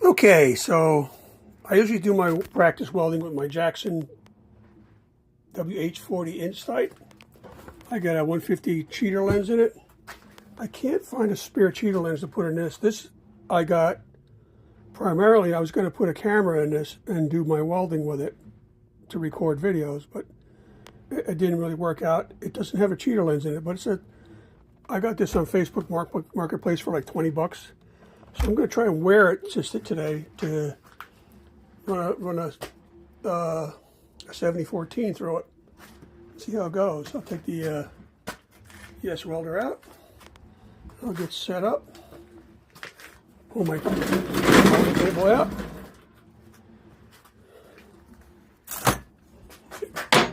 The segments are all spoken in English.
Okay, so I usually do my practice welding with my Jackson WH-40 inch sight. I got a 150 cheater lens in it. I can't find a spare cheater lens to put in this. This I got primarily, I was going to put a camera in this and do my welding with it to record videos, but it didn't really work out. It doesn't have a cheater lens in it, but I got this on Facebook Marketplace for like 20 bucks. So I'm going to try and wear it just today to run a 7014 through it. See how it goes. I'll take the ES welder out. I'll get set up. Pull my cable out.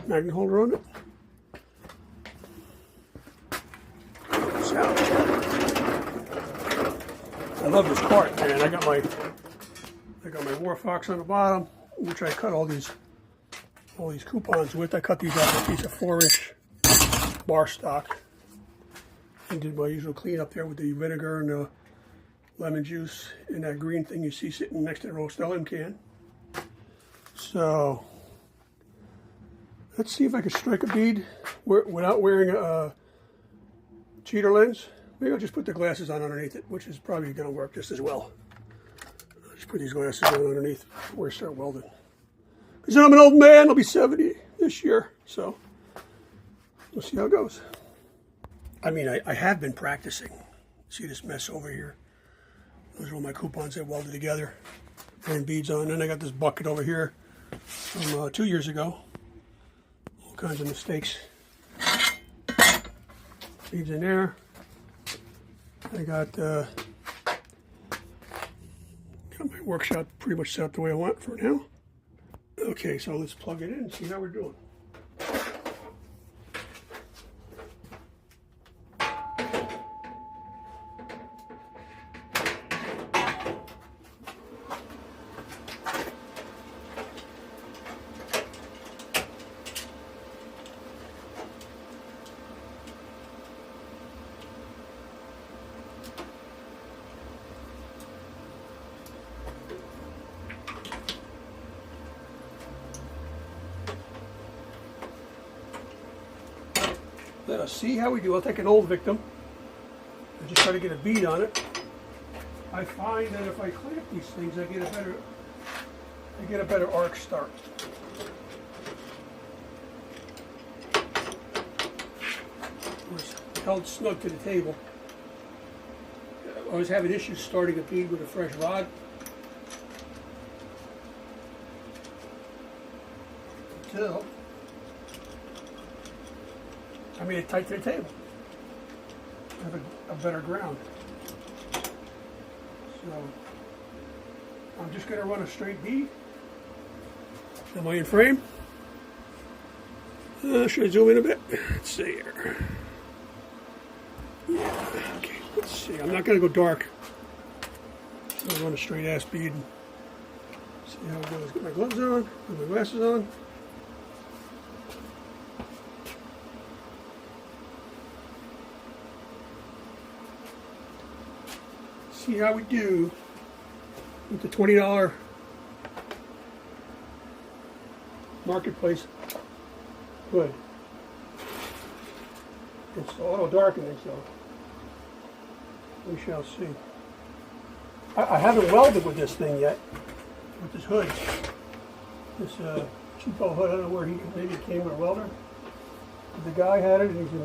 Magnet holder on it. I love this cart, man. I got my War Fox on the bottom, which I cut all these coupons with. I cut these out of a piece of 4-inch bar stock and did my usual cleanup there with the vinegar and the lemon juice and that green thing you see sitting next to the Rust-Oleum can. So let's see if I can strike a bead without wearing a cheater lens. Maybe I'll just put the glasses on underneath it, which is probably going to work just as well. I'll just put these glasses on underneath before I start welding. Because I'm an old man, I'll be 70 this year, so we'll see how it goes. I mean, I have been practicing. See this mess over here? Those are all my coupons I welded together, putting beads on. And I got this bucket over here from 2 years ago. All kinds of mistakes. Beads in there. I got my workshop pretty much set up the way I want for now. Okay, so let's plug it in and see how we're doing. Let us see how we do. I'll take an old victim and just try to get a bead on it. I find that if I clamp these things, I get a better arc start. It's held snug to the table. I was having issues starting a bead with a fresh rod. Until I made it tight to the table. I have a better ground. So I'm just going to run a straight bead. Am I in frame? Should I zoom in a bit? Let's see here. Yeah, okay, let's see. I'm not going to go dark. I'm going to run a straight ass bead and see how it goes. Get my gloves on, put my glasses on. See how we do with the $20 Marketplace hood. It's auto darkening, so we shall see. I haven't welded with this thing yet, with this hood. This cheapo hood, I don't know where maybe it came with a welder. The guy had it, and he's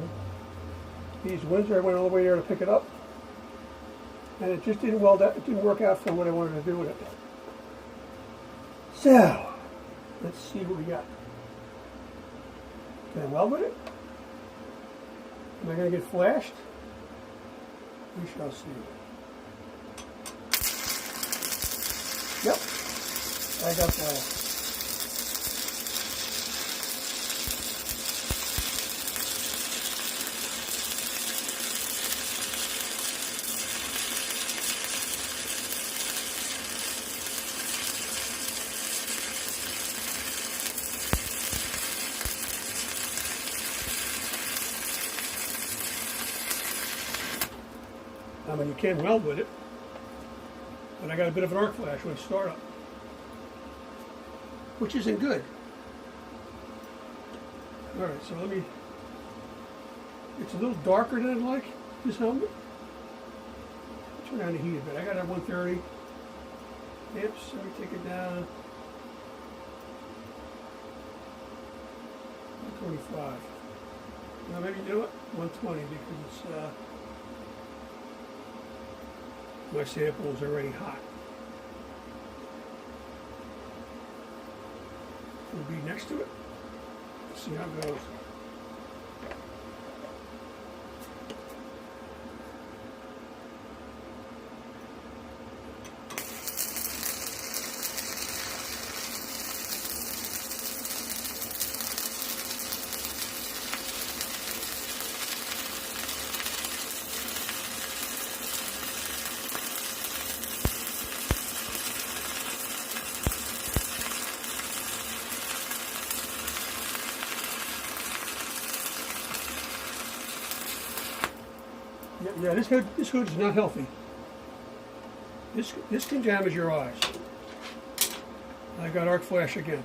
in East Windsor. I went all the way there to pick it up. And it just didn't weld out, it didn't work out for what I wanted to do with it. So, let's see what we got. Can I weld with it? Am I going to get flashed? We shall see. Yep, I got that. I mean, you can weld with it. but I got a bit of an arc flash when startup, which isn't good. All right, so it's a little darker than I'd like, this helmet. Turn down the heat a bit. I got it at 130. Amps, let me take it down. 125. Now maybe do it 120 because it's my sample is already hot. It'll be next to it. Let's see how it goes. Yeah, this hood is not healthy. This can damage your eyes. I got arc flash again.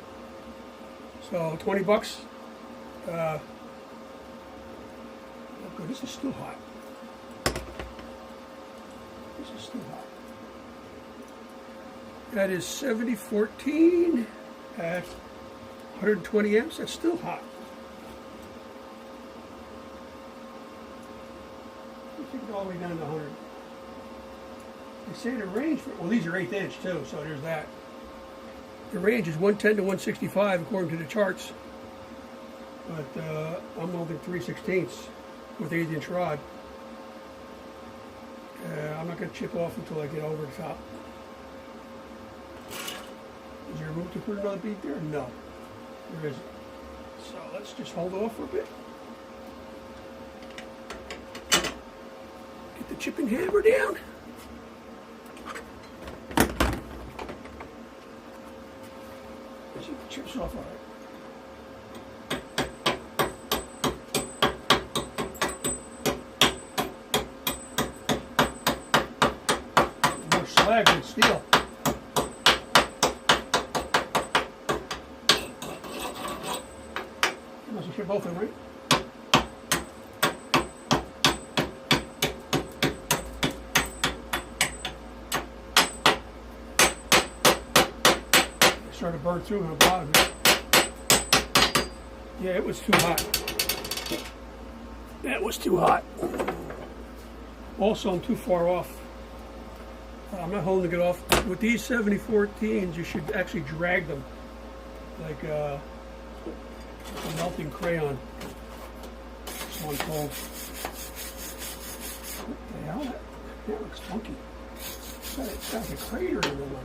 So $20. Oh good, this is still hot. This is still hot. That is 7014 at 120 amps. That's still hot. Take it all the way down to 100. They say the range for, well, these are 1/8 inch too, so there's that. The range is 110 to 165 according to the charts. But I'm welding 3/16 with 1/8 inch rod. I'm not going to chip off until I get over the top. Is there room to put another bead there? No, there isn't. So let's just hold off for a bit. Get the chipping hammer down. See if the chips off all right. More slag than steel. You must have shipped both of them, right? Started to burn through on the bottom here. Yeah, it was too hot. That was too hot. Also, I'm too far off. I'm not holding it off. With these 7014s, you should actually drag them like a melting crayon. So I'm told. What the hell? That looks funky. It's got like a crater in the middle.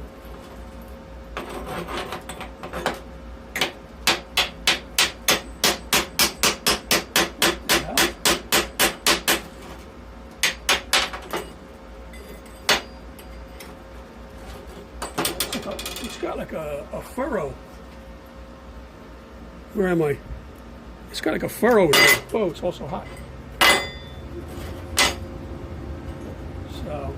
It's got like a furrow. Where am I? It's got like a furrow in it. Oh, it's also hot. So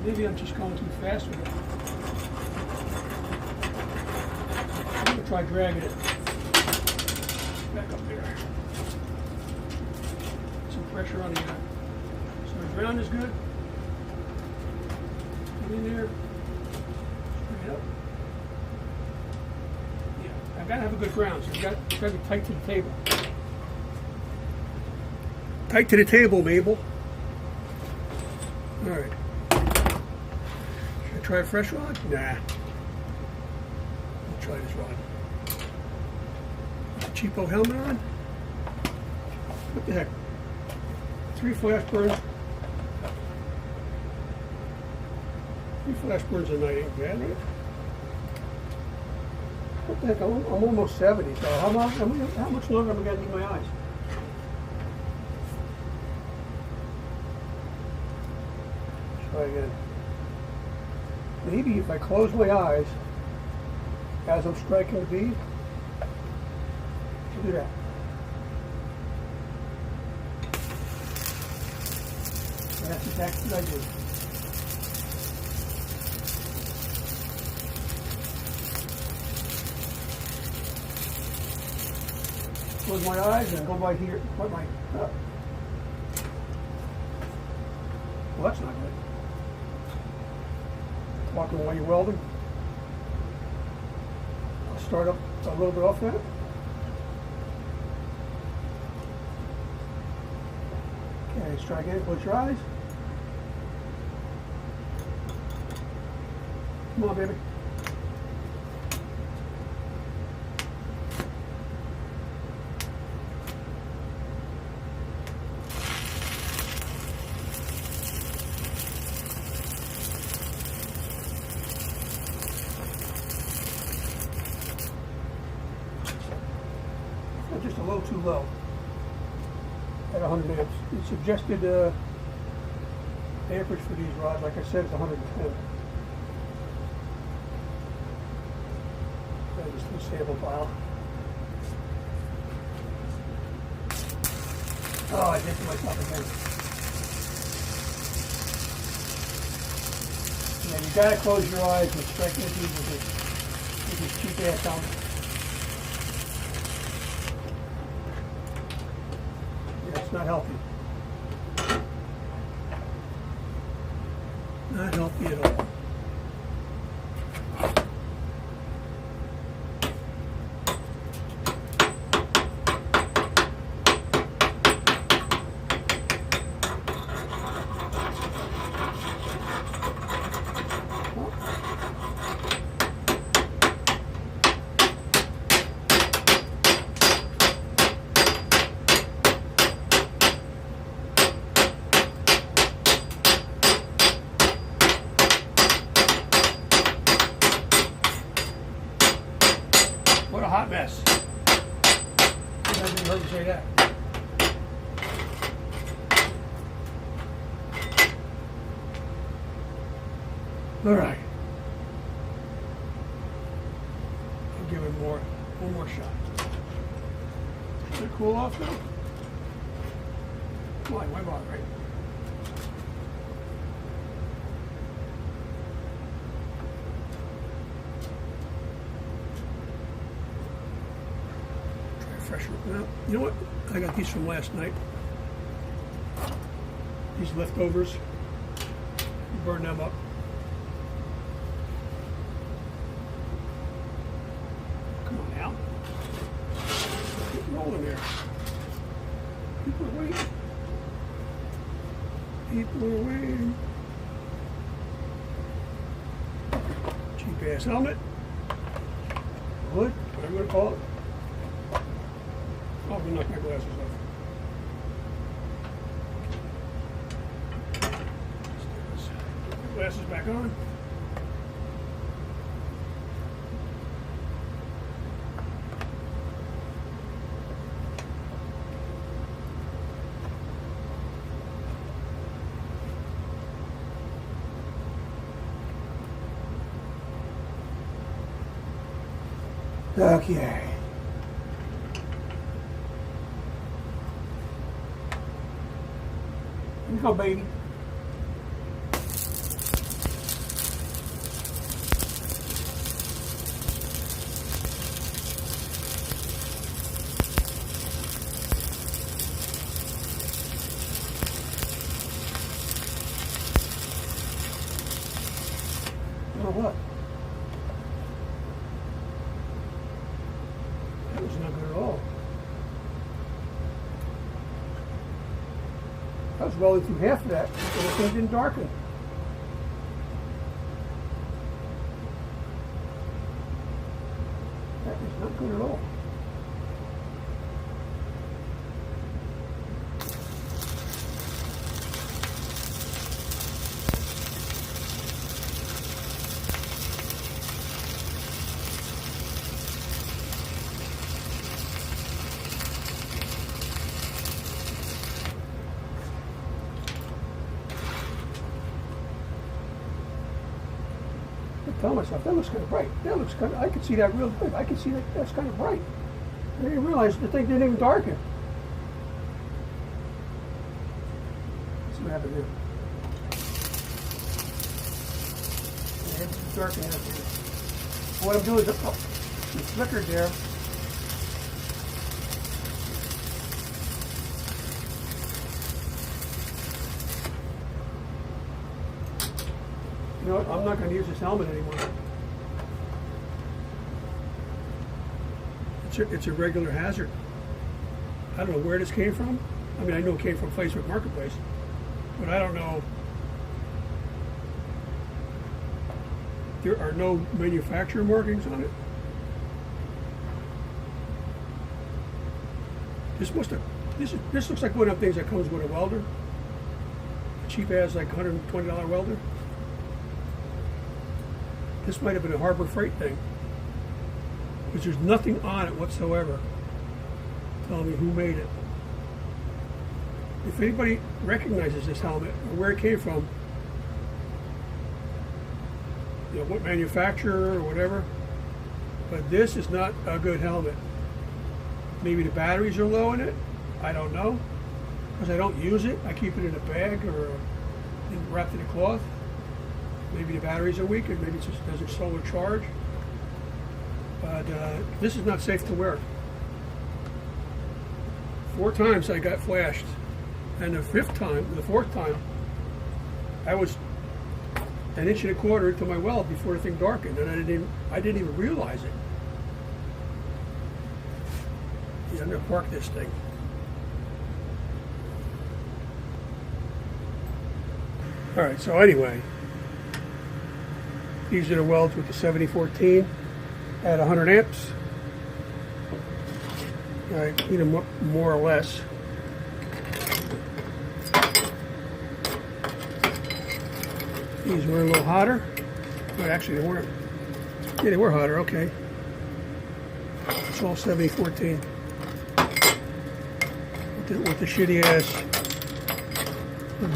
maybe I'm just going too fast with it. I'm going to try dragging it back up there. Some pressure on the end. So the ground is good. Get in there. Bring it up. Yeah, I've got to have a good ground, so you've got to be tight to the table. Tight to the table, Mabel. All right. Try a fresh rod? Nah. I'll try this rod. Put the cheapo helmet on. What the heck? 3 flash burns. 3 flash burns a night ain't bad, right? What the heck? I'm almost 70, so how much longer am I going to need my eyes? Try again. Maybe if I close my eyes as I'm striking the bead, do that. that's exactly what I did. Close my eyes and go by here. Put my well, that's not good. Walking while you're welding. I'll start up a little bit off that. Okay, let's try again. Close your eyes. Come on, baby. Just a little too low at 100 amps. The suggested amperage for these rods, like I said, is 110. Just a sample file. Oh, I did to myself again. Yeah, you gotta close your eyes and strike into these with this cheap ass helmet. It's not healthy. Not healthy at all. What a hot mess. I didn't heard you say that. All right. I'll give it one more shot. Should it cool off now? Come on, why bother, right? Fresher. Well, you know what? I got these from last night. These leftovers. Burn them up. Come on now. Keep rolling there. People are waiting. People are waiting. Cheap ass helmet. Hood, whatever you want to call it. Oh, I'm gonna knock my glasses off. Put my glasses back on. Okay. Here you go, baby. Oh, what? That was not good at all. I was welding through half of that, and the thing didn't darken. That is not good at all. I tell myself, that looks kind of bright. That looks kind of, I can see that real good. I can see that that's kind of bright. I didn't realize the thing didn't even darken. Let's see what happened there. darken this. What I'm doing is, oh, it flickered there. You know what? I'm not going to use this helmet anymore. It's a regular hazard. I don't know where this came from. I mean, I know it came from Facebook Marketplace, but I don't know. There are no manufacturer markings on it. This looks like one of the things that comes with a welder. Cheap as like $120 welder. This might have been a Harbor Freight thing, because there's nothing on it whatsoever telling me who made it. If anybody recognizes this helmet or where it came from, you know, what manufacturer or whatever, but this is not a good helmet. Maybe the batteries are low in it. I don't know, because I don't use it. I keep it in a bag or wrapped in a cloth. Maybe the batteries are weak, and maybe it just doesn't solar charge. But this is not safe to wear. 4 times I got flashed, and the fourth time, I was 1.25 inches into my weld before the thing darkened, and I didn't even realize it. Yeah, I'm gonna park this thing. All right. So anyway, these are the welds with the 7014 at 100 amps. I clean them up more or less. These were a little hotter. But actually, they weren't. Yeah, they were hotter. Okay. It's all 7014. With the shitty ass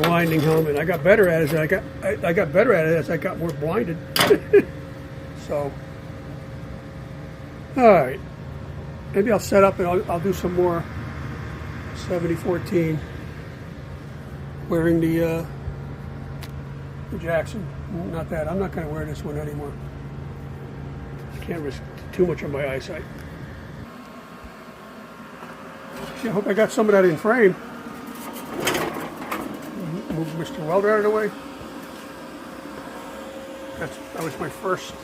blinding helmet. I got better at it as I got better at it as I got more blinded. So, all right. Maybe I'll set up and I'll do some more 7014 wearing the Jackson. Not that. I'm not going to wear this one anymore. I can't risk too much of my eyesight. I hope I got some of that in frame. Move Mr. Welder out of the way. That was my first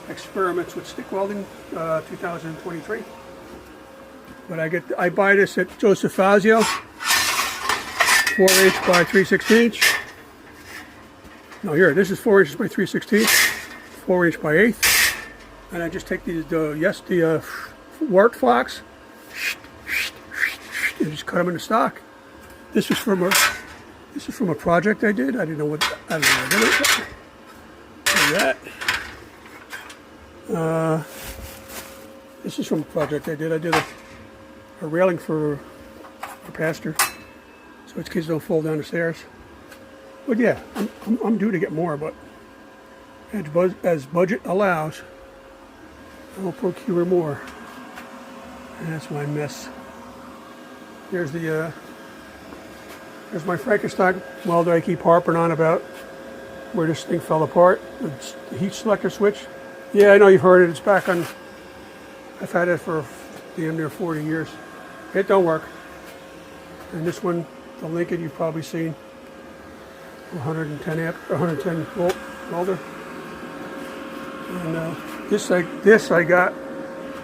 experiments with stick welding, 2023. But I buy this at Joseph Fazio, 4" by 3/16". No, here, this is 4" by 3/16", 4" by 1/8". And I just take the wart flocks and just cut them into stock. This is from a project I did. I don't know what I did it. Like that. This is from a project I did. I did a railing for a pastor, so its kids don't fall down the stairs. But yeah, I'm due to get more, but as budget allows, I will procure more. And that's my mess. Here's my Frankenstein welder I keep harping on about, where this thing fell apart. The heat selector switch. Yeah, I know you've heard it. It's back on. I've had it for damn near 40 years. It don't work. And this one, the Lincoln, you've probably seen. 110 volt welder. And this I got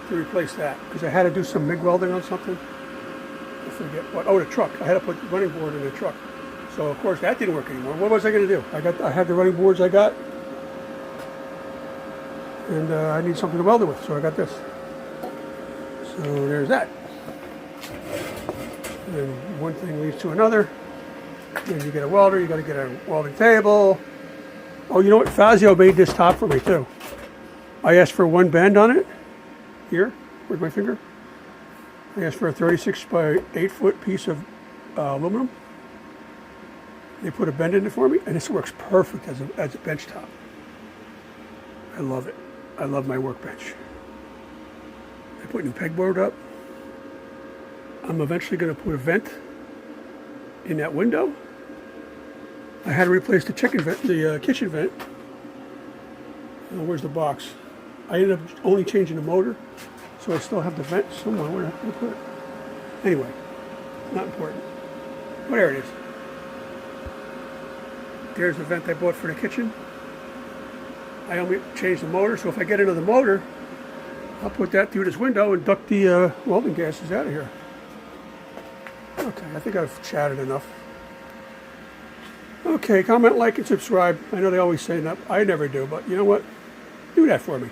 to replace that because I had to do some MIG welding on something. I forget what. Oh, the truck. I had to put the running board in the truck. So of course that didn't work anymore. What was I going to do? I had the running boards I got, and I need something to weld it with. So I got this. So there's that. And one thing leads to another. Then you get a welder. You got to get a welding table. Oh, you know what? Fazio made this top for me too. I asked for one bend on it. Here, with my finger. I asked for a 36 by 8 foot piece of aluminum. They put a bend in it for me, and this works perfect as a bench top. I love it. I love my workbench. I put new pegboard up. I'm eventually going to put a vent in that window. I had to replace the kitchen vent. Where's the box? I ended up only changing the motor, so I still have the vent somewhere. Where did I put it? Anyway, not important. Oh, there it is. There's the vent I bought for the kitchen. I only changed the motor, so if I get into the motor, I'll put that through this window and duct the welding gases out of here. Okay, I think I've chatted enough. Okay, comment, like, and subscribe. I know they always say that. I never do, but you know what? Do that for me.